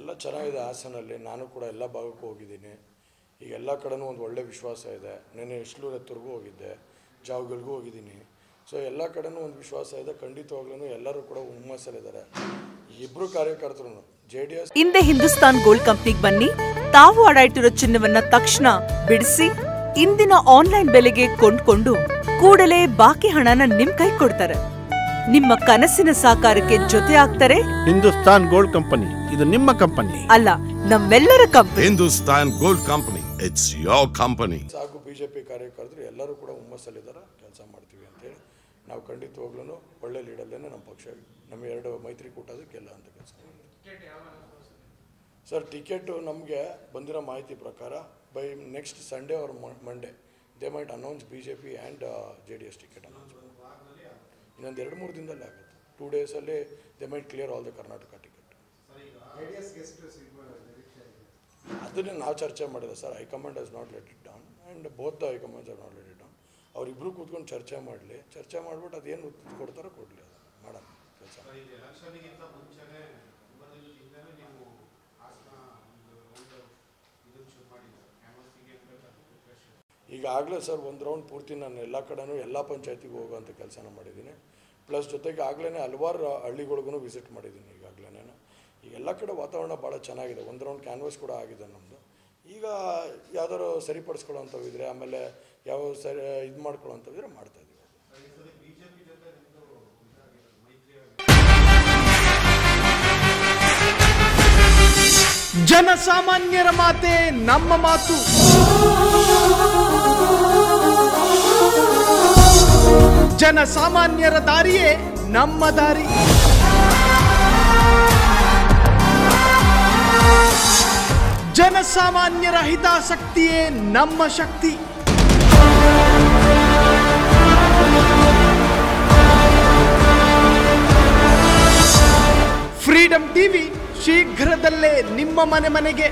ಎಲ್ಲ ಚೆನ್ನಾಗಿದೆ ಹಾಸನಲ್ಲಿ. ನಾನು ಕೂಡ ಎಲ್ಲ ಭಾಗಕ್ಕೂ ಹೋಗಿದ್ದೀನಿ. ಈಗ ಎಲ್ಲ ಕಡೆನೂ ಒಂದು ಒಳ್ಳೆ ವಿಶ್ವಾಸ ಇದೆ. ನೆನ್ನೆ ಇಸ್ಲೂರು ಎತ್ತೂರಿಗೂ ಹೋಗಿದ್ದೆ, ಜಾವಗಲ್ಗೂ ಹೋಗಿದ್ದೀನಿ. ಸೊ ಎಲ್ಲ ಕಡೆನೂ ಒಂದು ವಿಶ್ವಾಸ ಇದೆ. ಖಂಡಿತವಾಗ್ಲೂ ಎಲ್ಲರೂ ಕೂಡ ಹುಮ್ಮಸ್ಸಲ್ಲಿದ್ದಾರೆ. ಇಬ್ಬರು ಕಾರ್ಯಕರ್ತರು JDS ಹಿಂದೆ ಹಿಂದೂಸ್ತಾನ್ ಗೋಲ್ಡ್ ಕಂಪ್ನಿಗೆ ಬನ್ನಿ. ತಾವು ಅಡ ಇಟ್ಟಿರೋ ಚಿನ್ನವನ್ನ ತಕ್ಷಣ ಬಿಡಿಸಿ ಇಂದಿನ ಆನ್ಲೈನ್ ಬೆಲೆಗೆ ಕೊಂಡ್ಕೊಂಡು ಕೂಡಲೇ ಬಾಕಿ ಹಣನ ನಿಮ್ ಕೈ ಕೊಡ್ತಾರೆ. ನಿಮ್ಮ ಕನಸಿನ ಸಾಕಾರಕ್ಕೆ ಜೊತೆ ಆಗ್ತಾರೆ. ಹಿಂದೂಸ್ತಾನ್ ಗೋಲ್ಡ್ ಕಂಪನಿ, ಇದು ನಿಮ್ಮ ಕಂಪನಿ ಅಲ್ಲ, ನಮ್ಮೆಲ್ಲರ company. Hindustan gold company, it's your company. ಸಾಕು BJP ಕಾರ್ಯಕರ್ತರು ಎಲ್ಲರೂ ಕೂಡ ಹುಮ್ಮಸ್ಸಲ್ಲಿದ್ದಾರೆ. ಕೆಲಸ ಮಾಡ್ತೀವಿ ಅಂತೇಳಿ ನಾವು ಖಂಡಿತವಾಗ್ಲೂ ಒಳ್ಳೆ ಲೀಡಲ್ಲೇನೆ ನಮ್ಮ ಪಕ್ಷ, ನಮ್ಮ ಎರಡು ಮೈತ್ರಿಕೂಟದಕ್ಕೆಲ್ಲ ಅಂತ ಕೆಲಸ ಸರ್. ಟಿಕೆಟು ನಮಗೆ ಬಂದಿರೋ ಮಾಹಿತಿ ಪ್ರಕಾರ by next Sunday or Monday they might announce BJP and JDS ticket announce. ಇನ್ನೊಂದು 2-3 ದಿನದಲ್ಲೇ ಆಗುತ್ತೆ. 2 ಡೇಸಲ್ಲಿ they might clear all the Karnataka ticket. ಅದನ್ನೇ ನಾವು ಚರ್ಚೆ ಮಾಡಿದೆ sir. High command has not let it down and both the high commands have not let it down. ಅವರಿಬ್ಬರು ಕೂತ್ಕೊಂಡು ಚರ್ಚೆ ಮಾಡಲಿ. ಚರ್ಚೆ ಮಾಡಿಬಿಟ್ಟು ಅದೇನು ಉತ್ತರ ಕೊಡ್ತಾರೋ ಕೊಡಲಿ, ಅದು ಮಾಡೋಣ ಕೆಲಸ. ಈಗಾಗಲೇ ಸರ್ ಒಂದು ರೌಂಡ್ ಪೂರ್ತಿ ನಾನು ಎಲ್ಲ ಕಡೆನೂ ಎಲ್ಲ ಪಂಚಾಯತಿಗೂ ಹೋಗೋವಂಥ ಕೆಲಸನ ಮಾಡಿದ್ದೀನಿ. ಪ್ಲಸ್ ಜೊತೆಗೆ ಆಗಲೇ ಹಲವಾರು ಹಳ್ಳಿಗಳಿಗೂ ವಿಸಿಟ್ ಮಾಡಿದ್ದೀನಿ. ಈಗಾಗಲೇ ಈಗ ಎಲ್ಲ ಕಡೆ ವಾತಾವರಣ ಭಾಳ ಚೆನ್ನಾಗಿದೆ. ಒಂದು ರೌಂಡ್ ಕ್ಯಾನ್ವಾಸ್ ಕೂಡ ಆಗಿದೆ ನಮ್ಮದು. ಈಗ ಯಾವ್ದಾದ್ರು ಸರಿಪಡಿಸ್ಕೊಳ್ಳೋವಂಥವು ಇದ್ದರೆ, ಆಮೇಲೆ ಯಾವ ಸರಿ ಇದು ಮಾಡ್ಕೊಳ್ಳೋವಂಥವಿದ್ರೆ ಮಾಡ್ತಾಯಿದ್ದೀವಿ. ಜನಸಾಮಾನ್ಯರ ಮಾತೆ ನಮ್ಮ ಮಾತು. ಜನಸಾಮಾನ್ಯರ ದಾರಿಯೇ ನಮ್ಮ ದಾರಿ. ಜನಸಾಮಾನ್ಯರ ಹಿತಾಸಕ್ತಿಯೇ ನಮ್ಮ ಶಕ್ತಿ. ಫ್ರೀಡಂ ಟಿವಿ ಶೀಘ್ರದಲ್ಲೇ ನಿಮ್ಮ ಮನೆಗೆ.